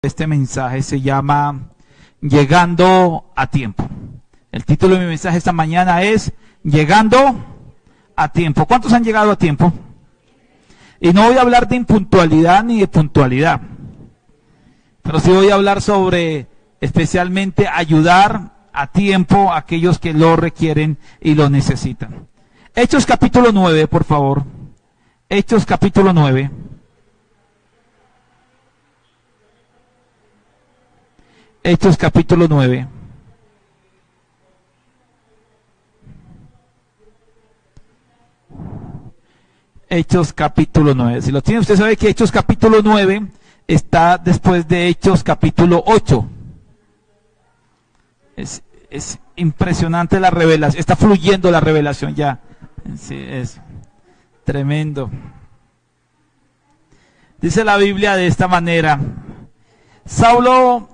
Este mensaje se llama Llegando a tiempo. El título de mi mensaje esta mañana es Llegando a tiempo. ¿Cuántos han llegado a tiempo? Y no voy a hablar de impuntualidad ni de puntualidad, pero sí voy a hablar sobre especialmente ayudar a tiempo a aquellos que lo requieren y lo necesitan. Hechos capítulo 9, por favor. Hechos capítulo 9. Hechos capítulo 9. Hechos capítulo 9. Si lo tiene, usted sabe que Hechos capítulo 9 está después de Hechos capítulo 8. Es impresionante la revelación. Está fluyendo la revelación ya. Sí, es tremendo. Dice la Biblia de esta manera. Saulo,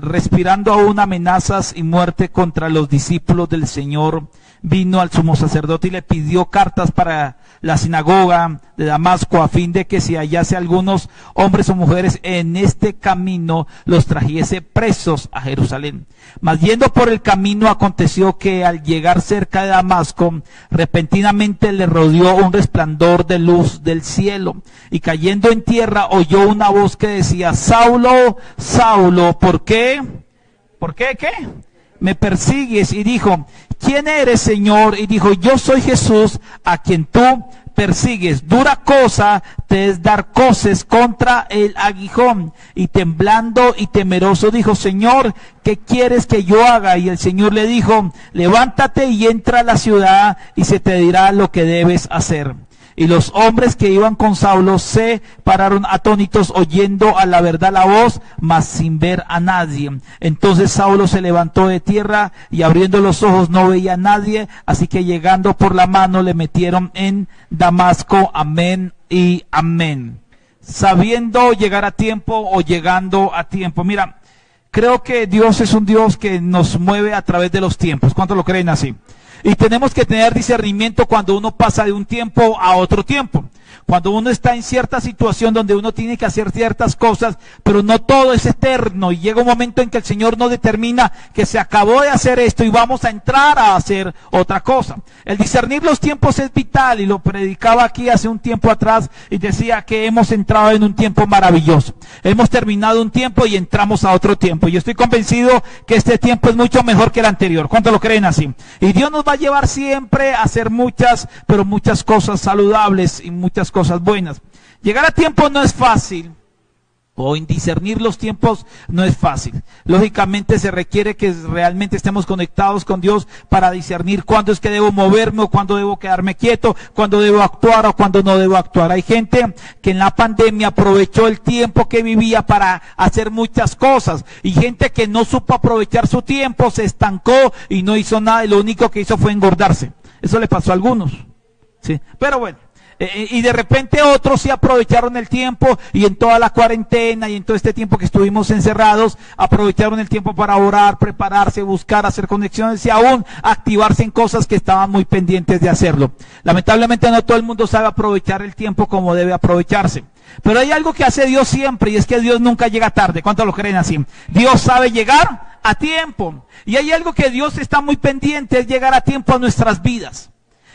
respirando aún amenazas y muerte contra los discípulos del Señor, vino al sumo sacerdote y le pidió cartas para la sinagoga de Damasco, a fin de que si hallase algunos hombres o mujeres en este camino, los trajese presos a Jerusalén. Mas yendo por el camino, aconteció que al llegar cerca de Damasco, repentinamente le rodeó un resplandor de luz del cielo, y cayendo en tierra oyó una voz que decía: Saulo, Saulo, ¿por qué? ¿Por qué? ¿Qué? ¿Me persigues? Y dijo: ¿quién eres, Señor? Y dijo: yo soy Jesús, a quien tú persigues. Dura cosa te es dar coces contra el aguijón. Y temblando y temeroso dijo: Señor, ¿qué quieres que yo haga? Y el Señor le dijo: levántate y entra a la ciudad, y se te dirá lo que debes hacer. Y los hombres que iban con Saulo se pararon atónitos, oyendo a la verdad la voz, mas sin ver a nadie. Entonces Saulo se levantó de tierra, y abriendo los ojos no veía a nadie, así que llegando por la mano le metieron en Damasco. Amén y amén. Sabiendo llegar a tiempo o llegando a tiempo. Mira, creo que Dios es un Dios que nos mueve a través de los tiempos. ¿Cuántos lo creen así? Y tenemos que tener discernimiento cuando uno pasa de un tiempo a otro tiempo. Cuando uno está en cierta situación donde uno tiene que hacer ciertas cosas, pero no todo es eterno. Y llega un momento en que el Señor no determina que se acabó de hacer esto y vamos a entrar a hacer otra cosa. El discernir los tiempos es vital, y lo predicaba aquí hace un tiempo atrás y decía que hemos entrado en un tiempo maravilloso. Hemos terminado un tiempo y entramos a otro tiempo. Y yo estoy convencido que este tiempo es mucho mejor que el anterior. ¿Cuántos lo creen así? Y Dios nos va a llevar siempre a hacer muchas, pero muchas cosas saludables y muchas cosas buenas. Llegar a tiempo no es fácil, o en discernir los tiempos no es fácil. Lógicamente se requiere que realmente estemos conectados con Dios para discernir cuándo es que debo moverme o cuándo debo quedarme quieto, cuándo debo actuar o cuándo no debo actuar. Hay gente que en la pandemia aprovechó el tiempo que vivía para hacer muchas cosas, y gente que no supo aprovechar su tiempo, se estancó y no hizo nada, y lo único que hizo fue engordarse. Eso le pasó a algunos, ¿sí? Pero bueno. Y de repente otros sí aprovecharon el tiempo, y en toda la cuarentena y en todo este tiempo que estuvimos encerrados, aprovecharon el tiempo para orar, prepararse, buscar, hacer conexiones y aún activarse en cosas que estaban muy pendientes de hacerlo. Lamentablemente no todo el mundo sabe aprovechar el tiempo como debe aprovecharse. Pero hay algo que hace Dios siempre, y es que Dios nunca llega tarde. ¿Cuántos lo creen así? Dios sabe llegar a tiempo. Y hay algo que Dios está muy pendiente, es llegar a tiempo a nuestras vidas.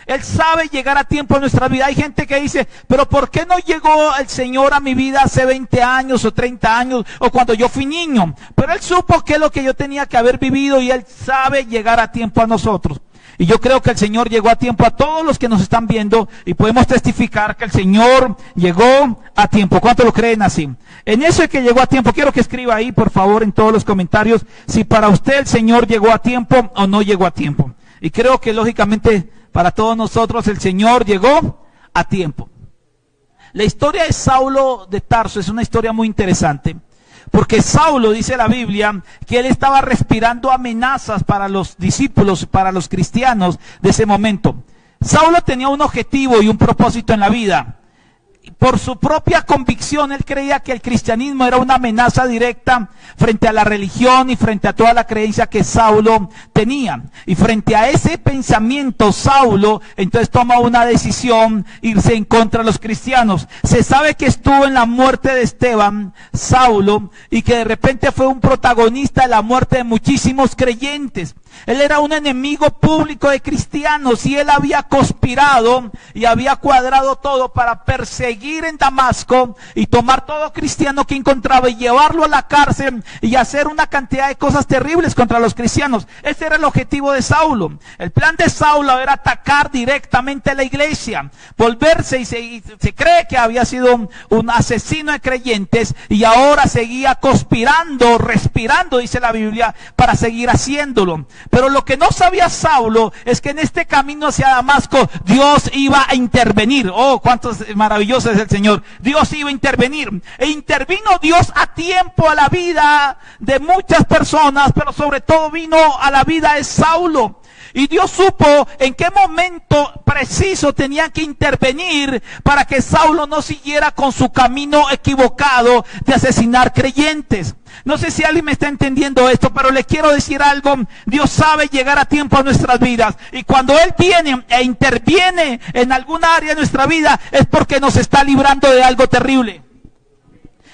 Él sabe llegar a tiempo en nuestra vida. Hay gente que dice: pero ¿por qué no llegó el Señor a mi vida hace 20 años o 30 años o cuando yo fui niño? Pero Él supo qué es lo que yo tenía que haber vivido, y Él sabe llegar a tiempo a nosotros. Y yo creo que el Señor llegó a tiempo a todos los que nos están viendo, y podemos testificar que el Señor llegó a tiempo. ¿Cuántos lo creen así? En eso de que llegó a tiempo, quiero que escriba ahí, por favor, en todos los comentarios, si para usted el Señor llegó a tiempo o no llegó a tiempo. Y creo que lógicamente para todos nosotros el Señor llegó a tiempo. La historia de Saulo de Tarso es una historia muy interesante, porque Saulo, dice la Biblia, que él estaba respirando amenazas para los discípulos, para los cristianos de ese momento. Saulo tenía un objetivo y un propósito en la vida, por su propia convicción, él creía que el cristianismo era una amenaza directa frente a la religión y frente a toda la creencia que Saulo tenía. Y frente a ese pensamiento, Saulo entonces toma una decisión, irse en contra de los cristianos. Se sabe que estuvo en la muerte de Esteban, Saulo, y que de repente fue un protagonista de la muerte de muchísimos creyentes. Él era un enemigo público de cristianos y él había conspirado y había cuadrado todo para perseguir en Damasco y tomar todo cristiano que encontraba y llevarlo a la cárcel y hacer una cantidad de cosas terribles contra los cristianos. Ese era el objetivo de Saulo. El plan de Saulo era atacar directamente a la iglesia, volverse, y se cree que había sido un asesino de creyentes y ahora seguía conspirando, respirando, dice la Biblia, para seguir haciéndolo. Pero lo que no sabía Saulo es que en este camino hacia Damasco Dios iba a intervenir. Oh, cuánto maravilloso es el Señor. Dios iba a intervenir. E intervino Dios a tiempo a la vida de muchas personas, pero sobre todo vino a la vida de Saulo. Y Dios supo en qué momento preciso tenía que intervenir para que Saulo no siguiera con su camino equivocado de asesinar creyentes. No sé si alguien me está entendiendo esto, pero le quiero decir algo. Dios sabe llegar a tiempo a nuestras vidas. Y cuando Él viene e interviene en alguna área de nuestra vida, es porque nos está librando de algo terrible.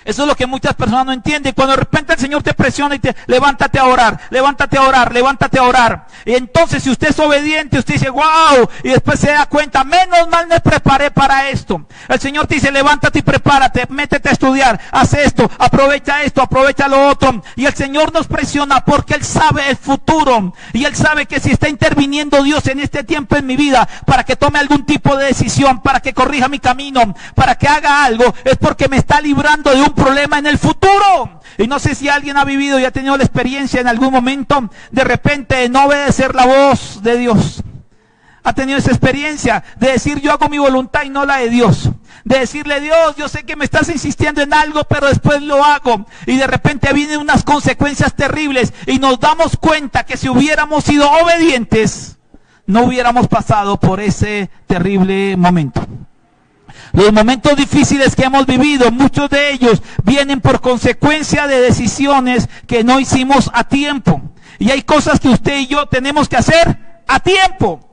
Eso es lo que muchas personas no entienden. Cuando de repente el Señor te presiona y te levántate a orar, levántate a orar, levántate a orar. Y entonces si usted es obediente, usted dice, wow, y después se da cuenta, menos mal me preparé para esto. El Señor te dice, levántate y prepárate, métete a estudiar, haz esto, aprovecha lo otro. Y el Señor nos presiona porque Él sabe el futuro. Y Él sabe que si está interviniendo Dios en este tiempo en mi vida, para que tome algún tipo de decisión, para que corrija mi camino, para que haga algo, es porque me está librando de un problema en el futuro. Y no sé si alguien ha vivido y ha tenido la experiencia en algún momento de repente de no obedecer la voz de Dios. Ha tenido esa experiencia de decir yo hago mi voluntad y no la de Dios. De decirle, Dios, yo sé que me estás insistiendo en algo, pero después lo hago. Y de repente vienen unas consecuencias terribles y nos damos cuenta que si hubiéramos sido obedientes, no hubiéramos pasado por ese terrible momento. Los momentos difíciles que hemos vivido, muchos de ellos vienen por consecuencia de decisiones que no hicimos a tiempo. Y hay cosas que usted y yo tenemos que hacer a tiempo.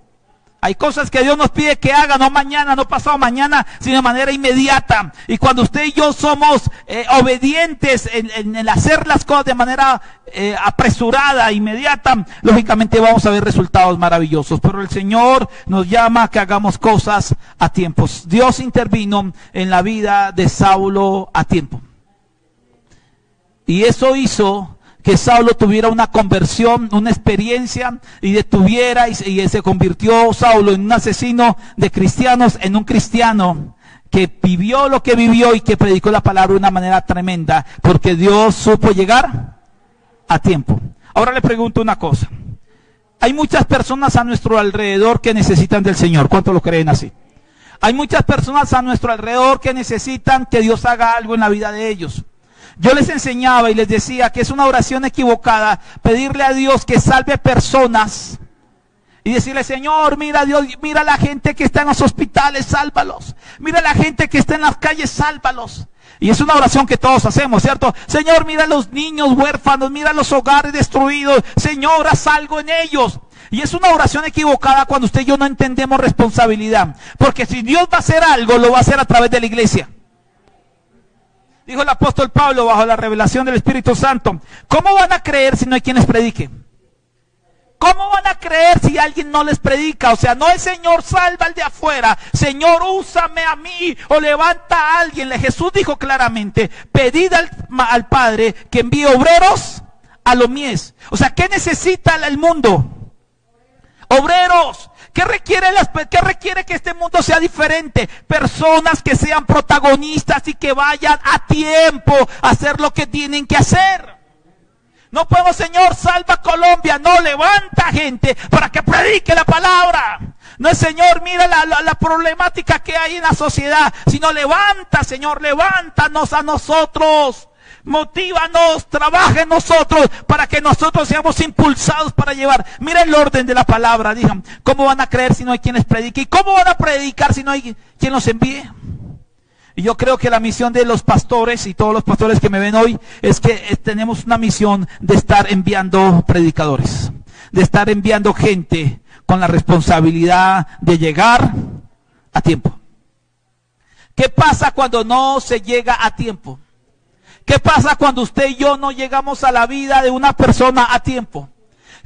Hay cosas que Dios nos pide que haga, no mañana, no pasado mañana, sino de manera inmediata. Y cuando usted y yo somos obedientes en el hacer las cosas de manera apresurada, inmediata, lógicamente vamos a ver resultados maravillosos. Pero el Señor nos llama a que hagamos cosas a tiempos. Dios intervino en la vida de Saulo a tiempo. Y eso hizo que Saulo tuviera una conversión, una experiencia, y detuviera y se convirtió Saulo en un asesino de cristianos, en un cristiano que vivió lo que vivió y que predicó la palabra de una manera tremenda, porque Dios supo llegar a tiempo. Ahora le pregunto una cosa. Hay muchas personas a nuestro alrededor que necesitan del Señor. ¿Cuántos lo creen así? Hay muchas personas a nuestro alrededor que necesitan que Dios haga algo en la vida de ellos. Yo les enseñaba y les decía que es una oración equivocada pedirle a Dios que salve personas y decirle, Señor, mira Dios, mira la gente que está en los hospitales, sálvalos. Mira la gente que está en las calles, sálvalos. Y es una oración que todos hacemos, ¿cierto? Señor, mira a los niños huérfanos, mira los hogares destruidos. Señor, haz algo en ellos. Y es una oración equivocada cuando usted y yo no entendemos responsabilidad. Porque si Dios va a hacer algo, lo va a hacer a través de la iglesia. Dijo el apóstol Pablo bajo la revelación del Espíritu Santo, ¿cómo van a creer si no hay quien les predique? ¿Cómo van a creer si alguien no les predica? O sea, no es Señor, salva al de afuera, Señor, úsame a mí, o levanta a alguien. Jesús dijo claramente, pedid al Padre que envíe obreros a los mies. O sea, ¿qué necesita el mundo? Obreros. ¿Qué requiere que este mundo sea diferente? Personas que sean protagonistas y que vayan a tiempo a hacer lo que tienen que hacer. No podemos, Señor, salva Colombia. No, levanta gente para que predique la palabra. No es, Señor, mira la problemática que hay en la sociedad, sino levanta, Señor, levántanos a nosotros. Motívanos, trabaja en nosotros para que nosotros seamos impulsados para llevar. Mira el orden de la palabra. Digan, ¿cómo van a creer si no hay quien les predique? ¿Y cómo van a predicar si no hay quien los envíe? Y yo creo que la misión de los pastores y todos los pastores que me ven hoy es que tenemos una misión de estar enviando predicadores, de estar enviando gente con la responsabilidad de llegar a tiempo. ¿Qué pasa cuando no se llega a tiempo? ¿Qué pasa cuando usted y yo no llegamos a la vida de una persona a tiempo?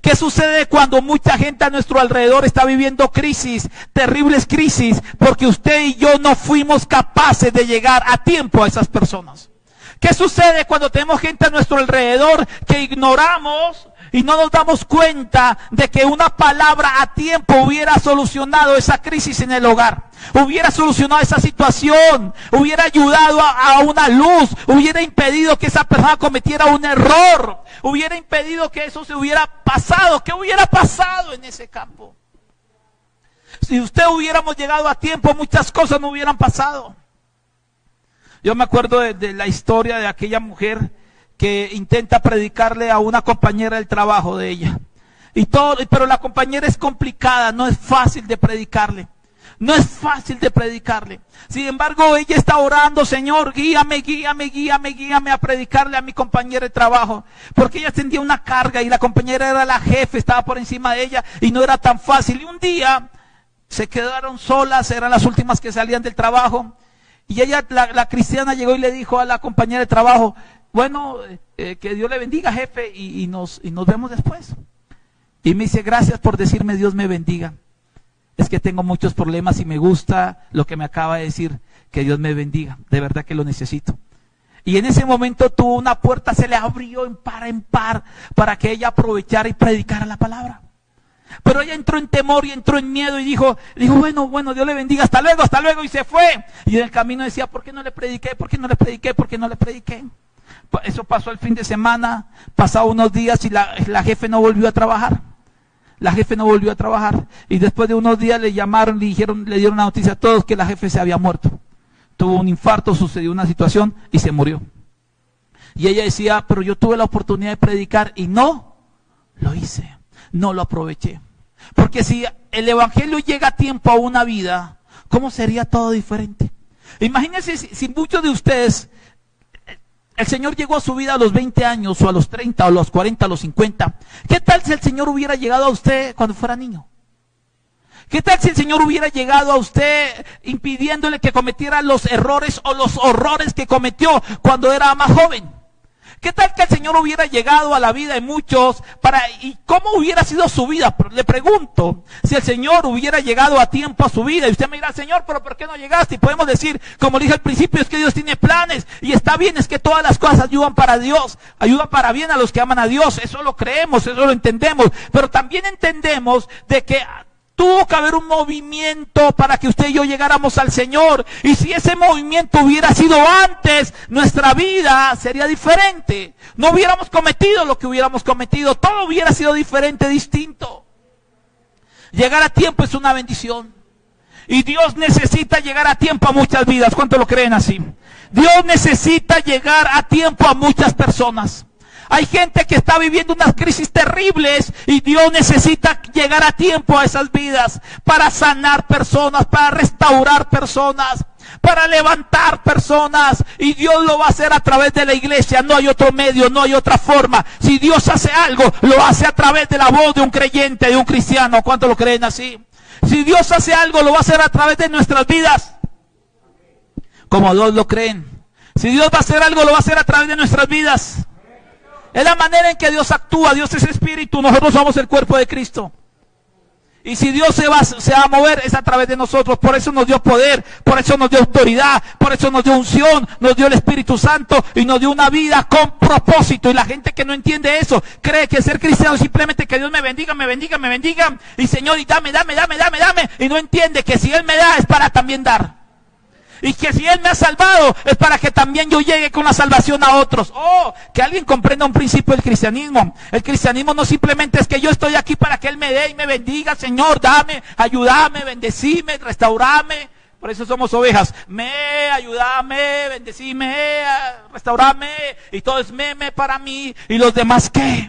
¿Qué sucede cuando mucha gente a nuestro alrededor está viviendo crisis, terribles crisis, porque usted y yo no fuimos capaces de llegar a tiempo a esas personas? ¿Qué sucede cuando tenemos gente a nuestro alrededor que ignoramos y no nos damos cuenta de que una palabra a tiempo hubiera solucionado esa crisis en el hogar? Hubiera solucionado esa situación, hubiera ayudado a una luz, hubiera impedido que esa persona cometiera un error, hubiera impedido que eso se hubiera pasado. ¿Qué hubiera pasado en ese campo? Si usted hubiéramos llegado a tiempo, muchas cosas no hubieran pasado. Yo me acuerdo de la historia de aquella mujer que intenta predicarle a una compañera del trabajo de ella. Pero la compañera es complicada, no es fácil de predicarle. No es fácil de predicarle. Sin embargo, ella está orando: Señor, guíame a predicarle a mi compañera de trabajo. Porque ella sentía una carga y la compañera era la jefe, estaba por encima de ella y no era tan fácil. Y un día se quedaron solas, eran las últimas que salían del trabajo. Y ella, la cristiana, llegó y le dijo a la compañera de trabajo: bueno, que Dios le bendiga, jefe, y nos vemos después. Y me dice: gracias por decirme Dios me bendiga. Es que tengo muchos problemas y me gusta lo que me acaba de decir, que Dios me bendiga. De verdad que lo necesito. Y en ese momento una puerta se le abrió en par para que ella aprovechara y predicara la palabra. Pero ella entró en temor y entró en miedo y dijo, bueno, Dios le bendiga, hasta luego, y se fue. Y en el camino decía: ¿por qué no le prediqué? Eso pasó el fin de semana, pasaron unos días y la jefe no volvió a trabajar. Y después de unos días le llamaron, le dieron la noticia a todos que la jefe se había muerto. Tuvo un infarto, sucedió una situación y se murió. Y ella decía: pero yo tuve la oportunidad de predicar y no lo hice, no lo aproveché. Porque si el evangelio llega a tiempo a una vida, ¿cómo sería todo diferente? Imagínense si muchos de ustedes, el Señor llegó a su vida a los 20 años, o a los 30, o a los 40, a los 50. ¿Qué tal si el Señor hubiera llegado a usted cuando fuera niño? ¿Qué tal si el Señor hubiera llegado a usted impidiéndole que cometiera los errores o los horrores que cometió cuando era más joven? ¿Qué tal que el Señor hubiera llegado a la vida de muchos y cómo hubiera sido su vida? Le pregunto, si el Señor hubiera llegado a tiempo a su vida, y usted me dirá: Señor, pero ¿por qué no llegaste? Y podemos decir, como le dije al principio, es que Dios tiene planes, y está bien, es que todas las cosas ayudan para Dios, ayudan para bien a los que aman a Dios. Eso lo creemos, eso lo entendemos, pero también entendemos de que tuvo que haber un movimiento para que usted y yo llegáramos al Señor. Y si ese movimiento hubiera sido antes, nuestra vida sería diferente. No hubiéramos cometido lo que hubiéramos cometido. Todo hubiera sido diferente, distinto. Llegar a tiempo es una bendición. Y Dios necesita llegar a tiempo a muchas vidas. ¿Cuántos lo creen así? Dios necesita llegar a tiempo a muchas personas. Hay gente que está viviendo unas crisis terribles y Dios necesita llegar a tiempo a esas vidas para sanar personas, para restaurar personas, para levantar personas. Y Dios lo va a hacer a través de la iglesia. No hay otro medio, no hay otra forma. Si Dios hace algo, lo hace a través de la voz de un creyente, de un cristiano. ¿Cuántos lo creen así? Si Dios hace algo, lo va a hacer a través de nuestras vidas. Como Dios lo creen. Si Dios va a hacer algo, lo va a hacer a través de nuestras vidas. Es la manera en que Dios actúa. Dios es espíritu, nosotros somos el cuerpo de Cristo. Y si Dios se va a mover, es a través de nosotros. Por eso nos dio poder, por eso nos dio autoridad, por eso nos dio unción, nos dio el Espíritu Santo y nos dio una vida con propósito. Y la gente que no entiende eso, cree que ser cristiano es simplemente que Dios me bendiga, y Señor, y dame, y no entiende que si Él me da es para también dar. Y que si Él me ha salvado, es para que también yo llegue con la salvación a otros. Que alguien comprenda un principio del cristianismo. El cristianismo no simplemente es que yo estoy aquí para que Él me dé y me bendiga. Señor, dame, ayúdame, bendecime, restaurame. Por eso somos ovejas. Ayúdame, bendecime, restaurame. Y todo es meme para mí. ¿Y los demás qué?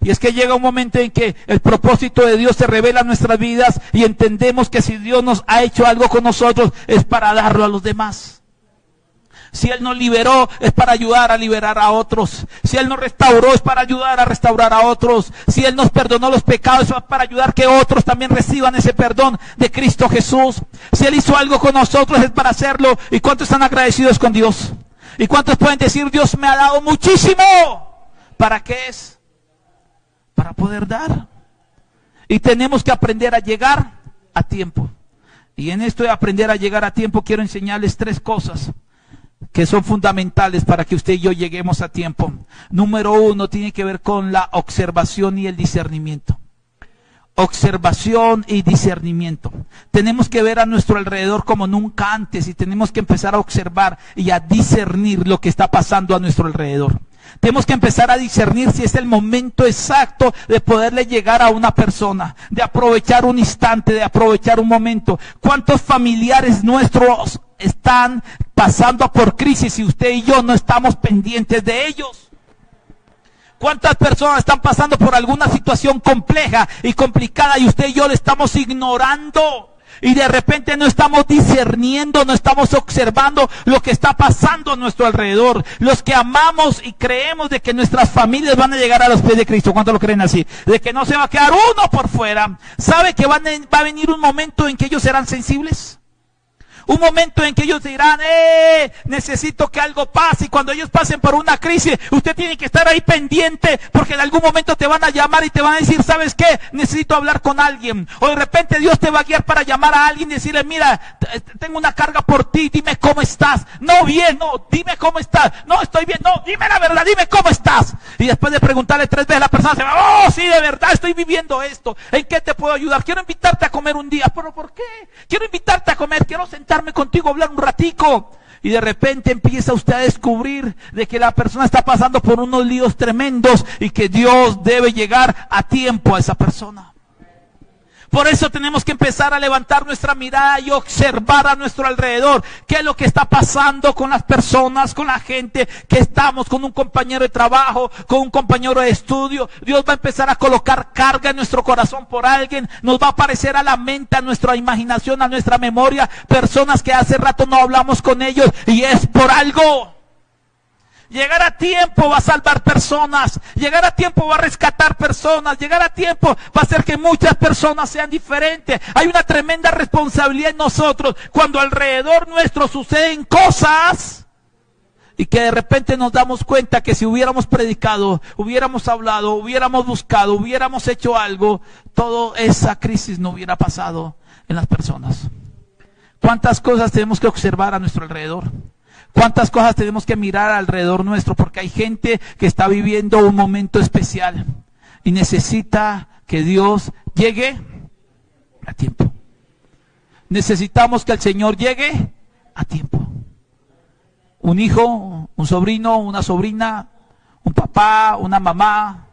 Y es que llega un momento en que el propósito de Dios se revela en nuestras vidas y entendemos que si Dios nos ha hecho algo con nosotros es para darlo a los demás. Si Él nos liberó, es para ayudar a liberar a otros. Si Él nos restauró, es para ayudar a restaurar a otros. Si Él nos perdonó los pecados, es para ayudar que otros también reciban ese perdón de Cristo Jesús. Si Él hizo algo con nosotros, es para hacerlo. ¿Y cuántos están agradecidos con Dios? ¿Y cuántos pueden decir, Dios me ha dado muchísimo? ¿Para qué es? Para poder dar. Y tenemos que aprender a llegar a tiempo. Y en esto de aprender a llegar a tiempo, quiero enseñarles 3 cosas que son fundamentales para que usted y yo lleguemos a tiempo. Número 1, tiene que ver con la observación y el discernimiento. Observación y discernimiento. Tenemos que ver a nuestro alrededor como nunca antes y tenemos que empezar a observar y a discernir lo que está pasando a nuestro alrededor. Tenemos que empezar a discernir si es el momento exacto de poderle llegar a una persona, de aprovechar un instante, de aprovechar un momento. ¿Cuántos familiares nuestros están pasando por crisis y usted y yo no estamos pendientes de ellos? ¿Cuántas personas están pasando por alguna situación compleja y complicada y usted y yo le estamos ignorando? Y de repente no estamos discerniendo, no estamos observando lo que está pasando a nuestro alrededor. Los que amamos y creemos de que nuestras familias van a llegar a los pies de Cristo. ¿Cuántos lo creen así? De que no se va a quedar uno por fuera. ¿Sabe que va a venir un momento en que ellos serán sensibles? Un momento en que ellos dirán, necesito que algo pase. Y cuando ellos pasen por una crisis, usted tiene que estar ahí pendiente, porque en algún momento te van a llamar y te van a decir, ¿sabes qué? Necesito hablar con alguien. O de repente Dios te va a guiar para llamar a alguien y decirle, mira, tengo una carga por ti, dime cómo estás. No, bien, no, dime cómo estás. No, estoy bien, no, dime la verdad, dime cómo estás. Y después de preguntarle 3 veces, la persona se va, sí, de verdad, estoy viviendo esto. ¿En qué te puedo ayudar? Quiero invitarte a comer un día. ¿Pero por qué? Quiero invitarte a comer, quiero sentarme contigo, hablar un ratico. Y de repente empieza usted a descubrir de que la persona está pasando por unos líos tremendos y que Dios debe llegar a tiempo a esa persona. Por eso tenemos que empezar a levantar nuestra mirada y observar a nuestro alrededor. ¿Qué es lo que está pasando con las personas, con la gente que estamos, con un compañero de trabajo, con un compañero de estudio? Dios va a empezar a colocar carga en nuestro corazón por alguien. Nos va a aparecer a la mente, a nuestra imaginación, a nuestra memoria, personas que hace rato no hablamos con ellos y es por algo. Llegar a tiempo va a salvar personas, llegar a tiempo va a rescatar personas, llegar a tiempo va a hacer que muchas personas sean diferentes. Hay una tremenda responsabilidad en nosotros cuando alrededor nuestro suceden cosas y que de repente nos damos cuenta que si hubiéramos predicado, hubiéramos hablado, hubiéramos buscado, hubiéramos hecho algo, toda esa crisis no hubiera pasado en las personas. ¿Cuántas cosas tenemos que observar a nuestro alrededor? ¿Cuántas cosas tenemos que mirar alrededor nuestro? Porque hay gente que está viviendo un momento especial y necesita que Dios llegue a tiempo. Necesitamos que el Señor llegue a tiempo. Un hijo, un sobrino, una sobrina, un papá, una mamá,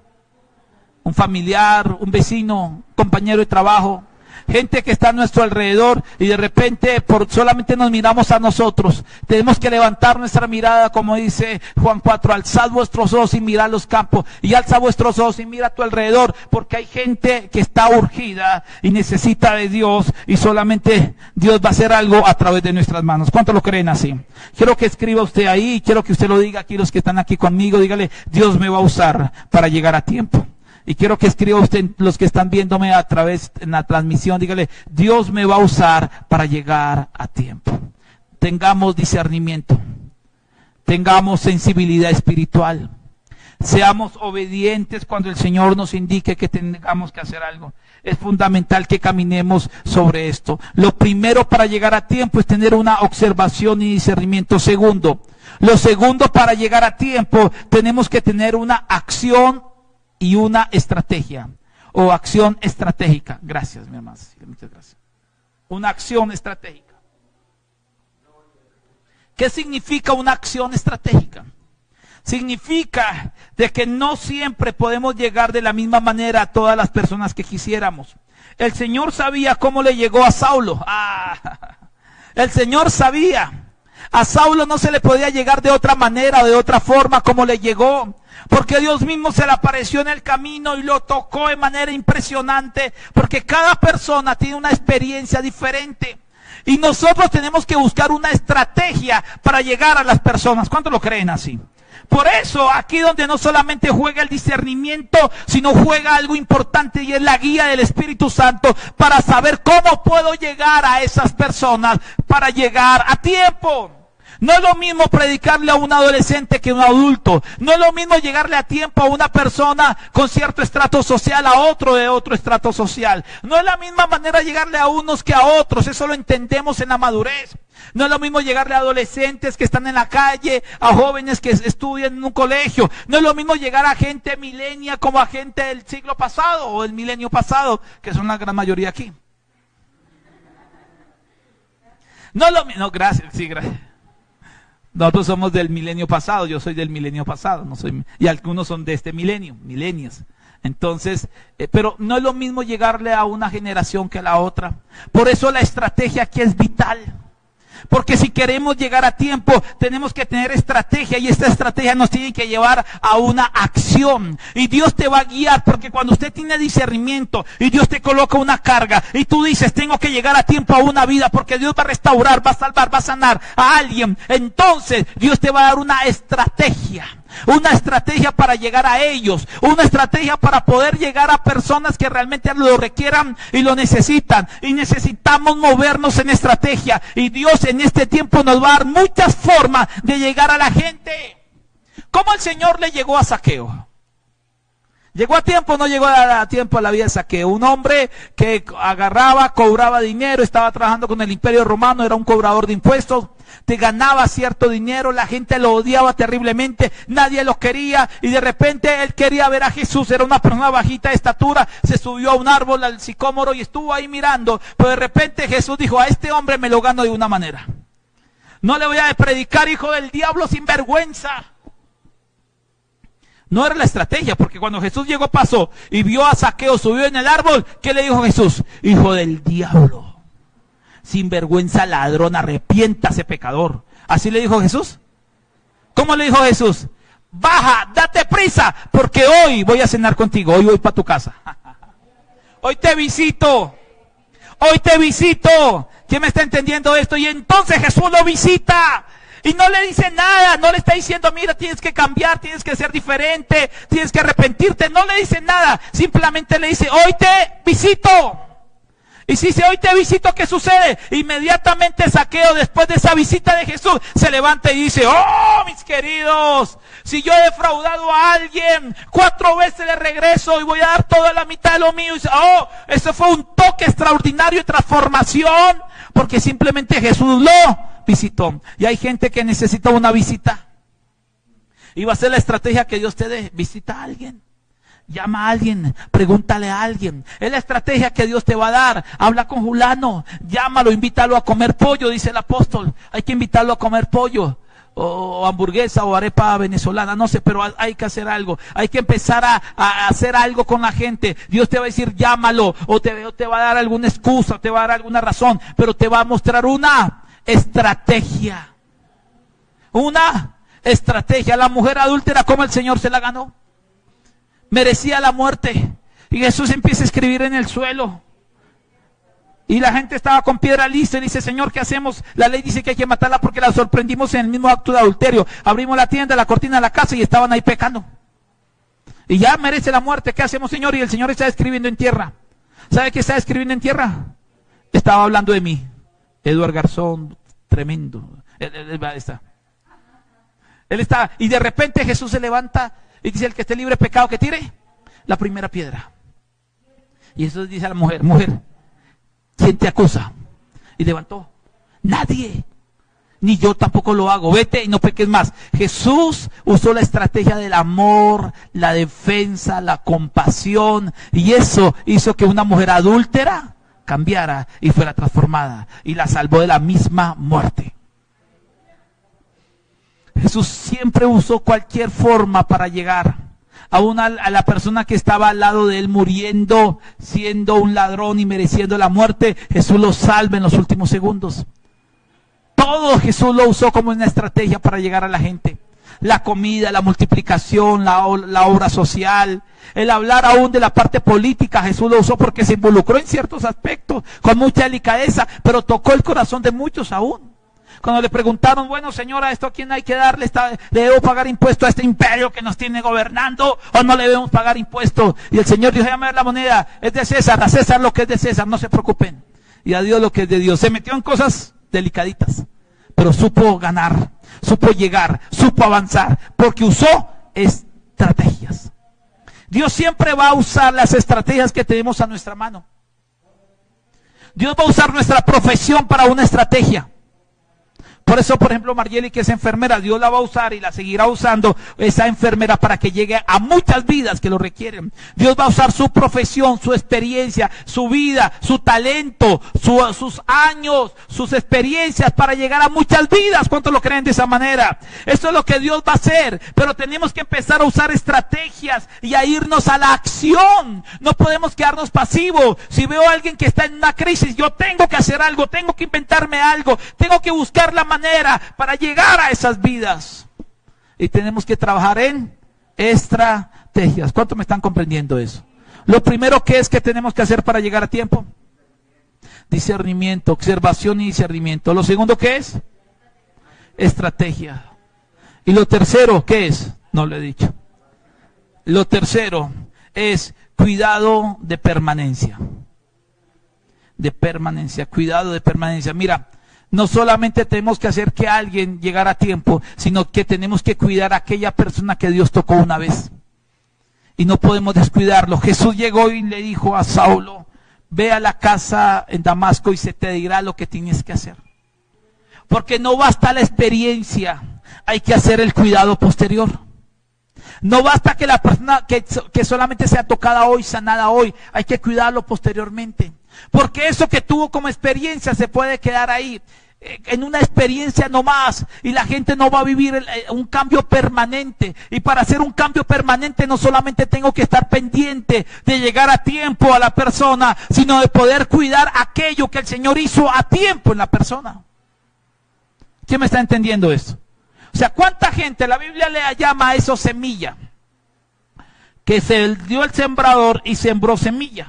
un familiar, un vecino, un compañero de trabajo. Gente que está a nuestro alrededor y de repente solamente nos miramos a nosotros. Tenemos que levantar nuestra mirada, como dice Juan 4, alzad vuestros ojos y mirad los campos. Y alza vuestros ojos y mira a tu alrededor, porque hay gente que está urgida y necesita de Dios y solamente Dios va a hacer algo a través de nuestras manos. ¿Cuántos lo creen así? Quiero que escriba usted ahí, quiero que usted lo diga aquí, los que están aquí conmigo, dígale, Dios me va a usar para llegar a tiempo. Y quiero que escriba usted, los que están viéndome a través de la transmisión, dígale, Dios me va a usar para llegar a tiempo. Tengamos discernimiento, tengamos sensibilidad espiritual, seamos obedientes cuando el Señor nos indique que tengamos que hacer algo. Es fundamental que caminemos sobre esto. Lo primero para llegar a tiempo es tener una observación y discernimiento. Lo segundo para llegar a tiempo, tenemos que tener una acción y una estrategia o acción estratégica. Gracias, mi hermano. Muchas gracias. Una acción estratégica. ¿Qué significa una acción estratégica? Significa de que no siempre podemos llegar de la misma manera a todas las personas que quisiéramos. El Señor sabía cómo le llegó a Saulo. El Señor sabía. A Saulo no se le podía llegar de otra manera o de otra forma como le llegó. Porque Dios mismo se le apareció en el camino y lo tocó de manera impresionante. Porque cada persona tiene una experiencia diferente. Y nosotros tenemos que buscar una estrategia para llegar a las personas. ¿Cuántos lo creen así? Por eso, aquí donde no solamente juega el discernimiento, sino juega algo importante y es la guía del Espíritu Santo para saber cómo puedo llegar a esas personas para llegar a tiempo. No es lo mismo predicarle a un adolescente que a un adulto. No es lo mismo llegarle a tiempo a una persona con cierto estrato social a otro de otro estrato social. No es la misma manera llegarle a unos que a otros. Eso lo entendemos en la madurez. No es lo mismo llegarle a adolescentes que están en la calle, a jóvenes que estudian en un colegio. No es lo mismo llegar a gente milenia como a gente del siglo pasado o del milenio pasado, que son la gran mayoría aquí. No es lo mismo. No, gracias, sí, gracias. Nosotros somos del milenio pasado, yo soy del milenio pasado, no soy, y algunos son de este milenio, milenios. Entonces, pero no es lo mismo llegarle a una generación que a la otra. Por eso la estrategia aquí es vital. Porque si queremos llegar a tiempo, tenemos que tener estrategia, y esta estrategia nos tiene que llevar a una acción. Y Dios te va a guiar, porque cuando usted tiene discernimiento y Dios te coloca una carga y tú dices, tengo que llegar a tiempo a una vida, porque Dios va a restaurar, va a salvar, va a sanar a alguien, entonces Dios te va a dar una estrategia. Una estrategia para llegar a ellos, una estrategia para poder llegar a personas que realmente lo requieran y lo necesitan. Y necesitamos movernos en estrategia. Y Dios en este tiempo nos va a dar muchas formas de llegar a la gente. ¿Cómo el Señor le llegó a Zaqueo? ¿Llegó a tiempo o no llegó a tiempo a la vida de Zaqueo? Un hombre que agarraba, cobraba dinero, estaba trabajando con el Imperio Romano, era un cobrador de impuestos. Te ganaba cierto dinero, la gente lo odiaba terriblemente, nadie lo quería, y de repente él quería ver a Jesús. Era una persona bajita de estatura, se subió a un árbol, al sicómoro, y estuvo ahí mirando, pero de repente Jesús dijo, a este hombre me lo gano de una manera. No le voy a predicar, hijo del diablo, sin vergüenza. No era la estrategia, porque cuando Jesús llegó, pasó y vio a Zaqueo, subió en el árbol, ¿qué le dijo Jesús? Hijo del diablo, sin vergüenza, ladrón, arrepiéntase, pecador. ¿Así le dijo Jesús? ¿Cómo le dijo Jesús? Baja, date prisa, porque hoy voy a cenar contigo, hoy voy para tu casa. Hoy te visito, hoy te visito. ¿Quién me está entendiendo esto? Y entonces Jesús lo visita. Y no le dice nada, no le está diciendo, mira, tienes que cambiar, tienes que ser diferente, tienes que arrepentirte. No le dice nada, simplemente le dice, hoy te visito. Y si dice, hoy te visito, ¿qué sucede? Inmediatamente Zaqueo, después de esa visita de Jesús, se levanta y dice, oh, mis queridos, si yo he defraudado a alguien, 4 veces le regreso y voy a dar toda la mitad de lo mío. Y dice, oh, eso fue un toque extraordinario de transformación, porque simplemente Jesús lo visitó. Y hay gente que necesita una visita. Y va a ser la estrategia que Dios te dé. Visita a alguien. Llama a alguien, pregúntale a alguien. Es la estrategia que Dios te va a dar. Habla con fulano, llámalo, invítalo a comer pollo, dice el apóstol. Hay que invitarlo a comer pollo, o hamburguesa, o arepa venezolana, no sé, pero hay que hacer algo. Hay que empezar a hacer algo con la gente. Dios te va a decir, llámalo, o te va a dar alguna excusa, o te va a dar alguna razón, pero te va a mostrar una estrategia. Una estrategia. La mujer adúltera, ¿cómo el Señor se la ganó? Merecía la muerte. Y Jesús empieza a escribir en el suelo. Y la gente estaba con piedra lista y dice, Señor, ¿qué hacemos? La ley dice que hay que matarla porque la sorprendimos en el mismo acto de adulterio. Abrimos la tienda, la cortina de la casa y estaban ahí pecando. Y ya merece la muerte. ¿Qué hacemos, Señor? Y el Señor está escribiendo en tierra. ¿Sabe qué está escribiendo en tierra? Estaba hablando de mí. Eduardo Garzón, tremendo. Él está. Y de repente Jesús se levanta y dice, el que esté libre de pecado, que tire la primera piedra. Y Jesús dice a la mujer, mujer, ¿quién te acusa? Y levantó, nadie, ni yo tampoco lo hago, vete y no peques más. Jesús usó la estrategia del amor, la defensa, la compasión, y eso hizo que una mujer adúltera cambiara y fuera transformada, y la salvó de la misma muerte. Jesús siempre usó cualquier forma para llegar aún a la persona que estaba al lado de él muriendo, siendo un ladrón y mereciendo la muerte. Jesús lo salva en los últimos segundos. Todo Jesús lo usó como una estrategia para llegar a la gente. la comida, la multiplicación, la obra social, el hablar aún de la parte política. Jesús lo usó porque se involucró en ciertos aspectos con mucha delicadeza, pero tocó el corazón de muchos aún. Cuando le preguntaron, bueno, señora, ¿esto a quién hay que darle? ¿Le debo pagar impuesto a este imperio que nos tiene gobernando o no le debemos pagar impuestos? Y el Señor dijo, déjame ver la moneda, es de César, a César lo que es de César, no se preocupen. Y a Dios lo que es de Dios. Se metió en cosas delicaditas, pero supo ganar, supo llegar, supo avanzar, porque usó estrategias. Dios siempre va a usar las estrategias que tenemos a nuestra mano. Dios va a usar nuestra profesión para una estrategia. Por eso, por ejemplo, Margeli, que es enfermera, Dios la va a usar y la seguirá usando, esa enfermera, para que llegue a muchas vidas que lo requieren. Dios va a usar su profesión, su experiencia, su vida, su talento, sus años, sus experiencias para llegar a muchas vidas. ¿Cuántos lo creen de esa manera? Eso es lo que Dios va a hacer, pero tenemos que empezar a usar estrategias y a irnos a la acción. No podemos quedarnos pasivos. Si veo a alguien que está en una crisis, yo tengo que hacer algo, tengo que inventarme algo, tengo que buscar la manera para llegar a esas vidas. Y tenemos que trabajar en estrategias. ¿Cuántos me están comprendiendo eso? Lo primero que tenemos que hacer para llegar a tiempo: discernimiento, observación y discernimiento. Lo segundo, ¿qué es? Estrategia. Y lo tercero, ¿qué es? No lo he dicho. Lo tercero es cuidado de permanencia. De permanencia, cuidado de permanencia. Mira, no solamente tenemos que hacer que alguien llegara a tiempo, sino que tenemos que cuidar a aquella persona que Dios tocó una vez. Y no podemos descuidarlo. Jesús llegó y le dijo a Saulo, ve a la casa en Damasco y se te dirá lo que tienes que hacer. Porque no basta la experiencia, hay que hacer el cuidado posterior. No basta que la persona que solamente sea tocada hoy, sanada hoy, hay que cuidarlo posteriormente. Porque eso que tuvo como experiencia se puede quedar ahí, en una experiencia nomás, y la gente no va a vivir un cambio permanente. Y para hacer un cambio permanente no solamente tengo que estar pendiente de llegar a tiempo a la persona, sino de poder cuidar aquello que el Señor hizo a tiempo en la persona. ¿Quién me está entendiendo esto? O sea, ¿cuánta gente la Biblia le llama a eso semilla? Que se dio el sembrador y sembró semilla.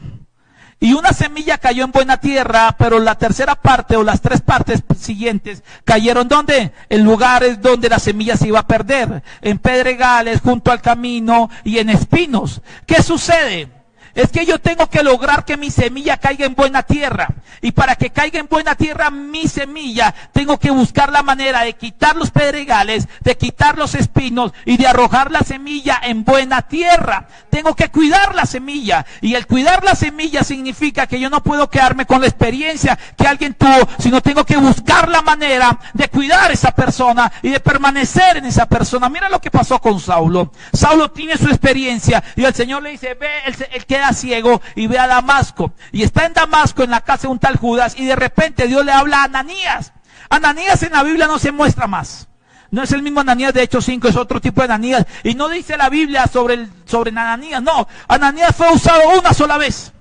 Y una semilla cayó en buena tierra, pero la tercera parte o las tres partes siguientes cayeron ¿dónde? En lugares donde la semilla se iba a perder, en pedregales, junto al camino y en espinos. ¿Qué sucede? Es que yo tengo que lograr que mi semilla caiga en buena tierra. Y para que caiga en buena tierra mi semilla, tengo que buscar la manera de quitar los pedregales, de quitar los espinos y de arrojar la semilla en buena tierra. Tengo que cuidar la semilla. Y el cuidar la semilla significa que yo no puedo quedarme con la experiencia que alguien tuvo, sino tengo que buscar la manera de cuidar a esa persona y de permanecer en esa persona. Mira lo que pasó con Saulo. Saulo tiene su experiencia y el Señor le dice, ve, él queda ciego y ve a Damasco. Y está en Damasco en la casa de un tal Judas y de repente Dios le habla a Ananías. Ananías en la Biblia no se muestra más. No es el mismo Ananías de Hechos 5, es otro tipo de Ananías. Y no dice la Biblia sobre Ananías, no. Ananías fue usado una sola vez.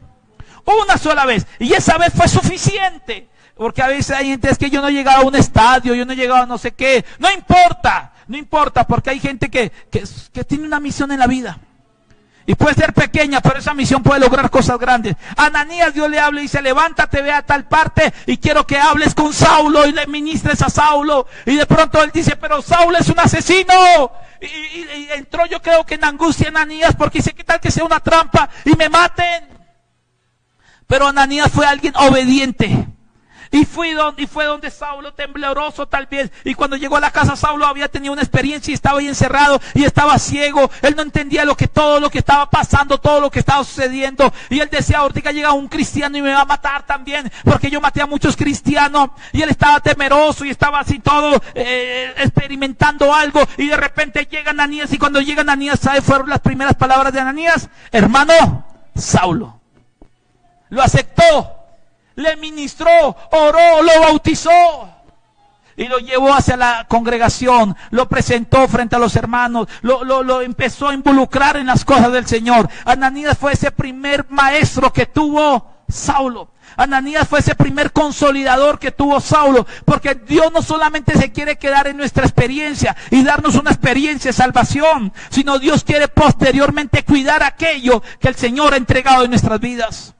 Una sola vez. Y esa vez fue suficiente. Porque a veces hay gente, es que yo no he llegado a un estadio, yo no he llegado a no sé qué. No importa, no importa, porque hay gente que tiene una misión en la vida. Y puede ser pequeña, pero esa misión puede lograr cosas grandes. A Ananías Dios le habla y dice, levántate, ve a tal parte y quiero que hables con Saulo y le ministres a Saulo. Y de pronto él dice, pero Saulo es un asesino. Y entró, yo creo que en angustia Ananías, porque dice, ¿qué tal que sea una trampa y me maten? Pero Ananías fue alguien obediente. Y fue donde Saulo, tembloroso tal vez, y cuando llegó a la casa Saulo había tenido una experiencia y estaba ahí encerrado y estaba ciego. Él no entendía todo lo que estaba pasando, todo lo que estaba sucediendo, y él decía, ahorita llega un cristiano y me va a matar también, porque yo maté a muchos cristianos. Y él estaba temeroso y estaba así todo experimentando algo, y de repente llega Ananías, y cuando llega Ananías, ¿sabe? Fueron las primeras palabras de Ananías: hermano Saulo. Lo aceptó, le ministró, oró, lo bautizó y lo llevó hacia la congregación, lo presentó frente a los hermanos, lo empezó a involucrar en las cosas del Señor. Ananías fue ese primer maestro que tuvo Saulo. Ananías fue ese primer consolidador que tuvo Saulo, porque Dios no solamente se quiere quedar en nuestra experiencia y darnos una experiencia de salvación, sino Dios quiere posteriormente cuidar aquello que el Señor ha entregado en nuestras vidas.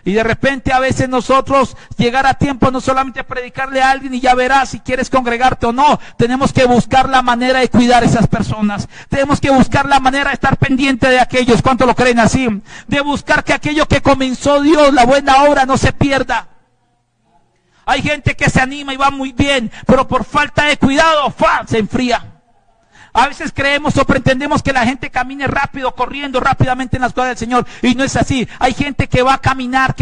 Y de repente a veces nosotros llegar a tiempo no solamente predicarle a alguien y ya verás si quieres congregarte o no. Tenemos que buscar la manera de cuidar a esas personas. Tenemos que buscar la manera de estar pendiente de aquellos. ¿Cuánto lo creen así? De buscar que aquello que comenzó Dios, la buena obra, no se pierda. Hay gente que se anima y va muy bien, pero por falta de cuidado, se enfría. A veces creemos o pretendemos que la gente camine rápido, corriendo rápidamente en las cosas del Señor, y no es así. Hay gente que va a caminar,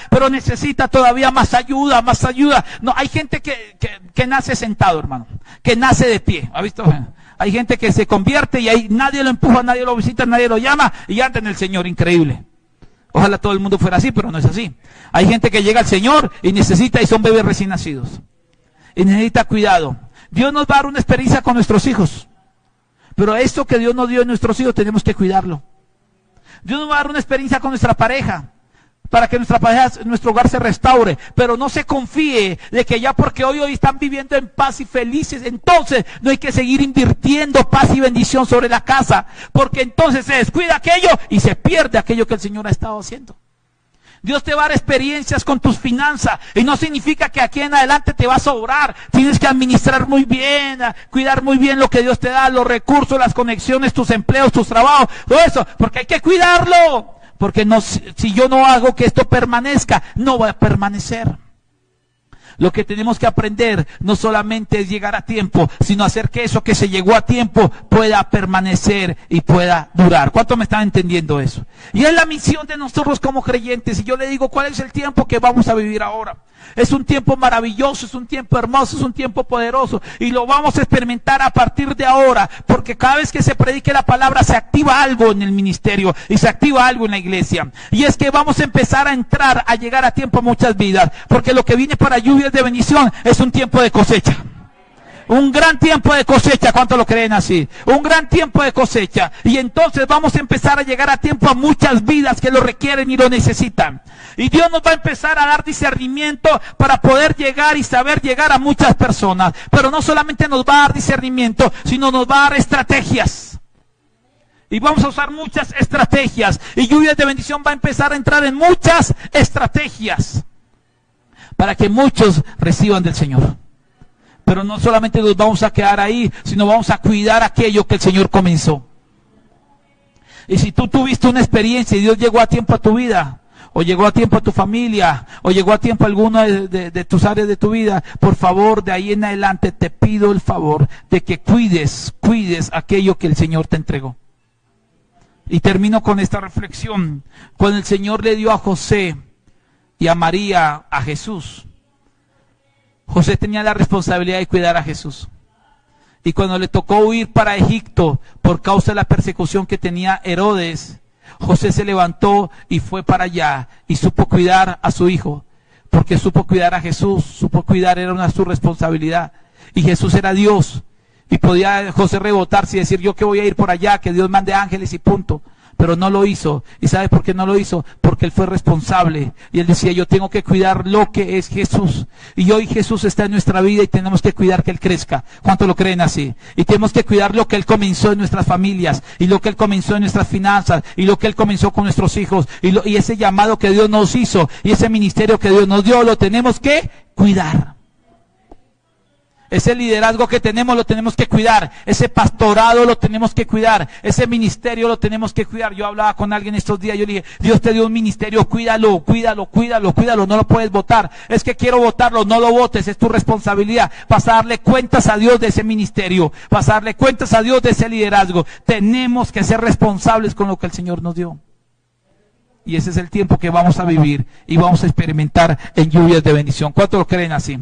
pero necesita todavía más ayuda, No, hay gente que nace sentado, hermano, que nace de pie. ¿Ha visto? Hay gente que se convierte y ahí nadie lo empuja, nadie lo visita, nadie lo llama y anda en el Señor, increíble. Ojalá todo el mundo fuera así, pero no es así. Hay gente que llega al Señor y necesita, y son bebés recién nacidos, y necesita cuidado. Dios nos va a dar una experiencia con nuestros hijos, pero esto que Dios nos dio en nuestros hijos tenemos que cuidarlo. Dios nos va a dar una experiencia con nuestra pareja, para que nuestra pareja, nuestro hogar se restaure, pero no se confíe de que ya porque hoy están viviendo en paz y felices, entonces no hay que seguir invirtiendo paz y bendición sobre la casa, porque entonces se descuida aquello y se pierde aquello que el Señor ha estado haciendo. Dios te va a dar experiencias con tus finanzas y no significa que aquí en adelante te va a sobrar. Tienes que administrar muy bien, cuidar muy bien lo que Dios te da, los recursos, las conexiones, tus empleos, tus trabajos, todo eso, porque hay que cuidarlo. Porque no, si yo no hago que esto permanezca, no va a permanecer. Lo que tenemos que aprender no solamente es llegar a tiempo, sino hacer que eso que se llegó a tiempo pueda permanecer y pueda durar. ¿Cuánto me están entendiendo eso? Y es la misión de nosotros como creyentes. Y yo le digo, ¿cuál es el tiempo que vamos a vivir ahora? Es un tiempo maravilloso, es un tiempo hermoso, es un tiempo poderoso. Y lo vamos a experimentar a partir de ahora. Porque cada vez que se predique la palabra se activa algo en el ministerio y se activa algo en la iglesia. Y es que vamos a empezar a entrar, a llegar a tiempo a muchas vidas. Porque lo que viene para lluvias de bendición es un tiempo de cosecha. Un gran tiempo de cosecha, ¿cuánto lo creen así? Un gran tiempo de cosecha. Y entonces vamos a empezar a llegar a tiempo a muchas vidas que lo requieren y lo necesitan. Y Dios nos va a empezar a dar discernimiento para poder llegar y saber llegar a muchas personas. Pero no solamente nos va a dar discernimiento, sino nos va a dar estrategias. Y vamos a usar muchas estrategias. Y Lluvias de Bendición va a empezar a entrar en muchas estrategias para que muchos reciban del Señor. Pero no solamente nos vamos a quedar ahí, sino vamos a cuidar aquello que el Señor comenzó. Y si tú tuviste una experiencia y Dios llegó a tiempo a tu vida, o llegó a tiempo a tu familia, o llegó a tiempo a alguna de tus áreas de tu vida, por favor, de ahí en adelante te pido el favor de que cuides aquello que el Señor te entregó. Y termino con esta reflexión. Cuando el Señor le dio a José y a María a Jesús, José tenía la responsabilidad de cuidar a Jesús. Y cuando le tocó huir para Egipto por causa de la persecución que tenía Herodes, José se levantó y fue para allá y supo cuidar a su hijo, porque supo cuidar a Jesús, supo cuidar, era su responsabilidad. Y Jesús era Dios, y podía José rebotarse y decir, yo que voy a ir por allá, que Dios mande ángeles y punto. Pero no lo hizo. ¿Y sabe por qué no lo hizo? Porque él fue responsable. Y él decía, yo tengo que cuidar lo que es Jesús. Y hoy Jesús está en nuestra vida y tenemos que cuidar que Él crezca. ¿Cuánto lo creen así? Y tenemos que cuidar lo que Él comenzó en nuestras familias, y lo que Él comenzó en nuestras finanzas, y lo que Él comenzó con nuestros hijos, y ese llamado que Dios nos hizo, y ese ministerio que Dios nos dio, lo tenemos que cuidar. Ese liderazgo que tenemos lo tenemos que cuidar. Ese pastorado lo tenemos que cuidar. Ese ministerio lo tenemos que cuidar. Yo hablaba con alguien estos días. Yo le dije, Dios te dio un ministerio, cuídalo. No lo puedes votar. Es que quiero votarlo. No lo votes. Es tu responsabilidad. Vas a darle cuentas a Dios de ese ministerio. Vas a darle cuentas a Dios de ese liderazgo. Tenemos que ser responsables con lo que el Señor nos dio. Y ese es el tiempo que vamos a vivir y vamos a experimentar en Lluvias de Bendición. ¿Cuántos lo creen así?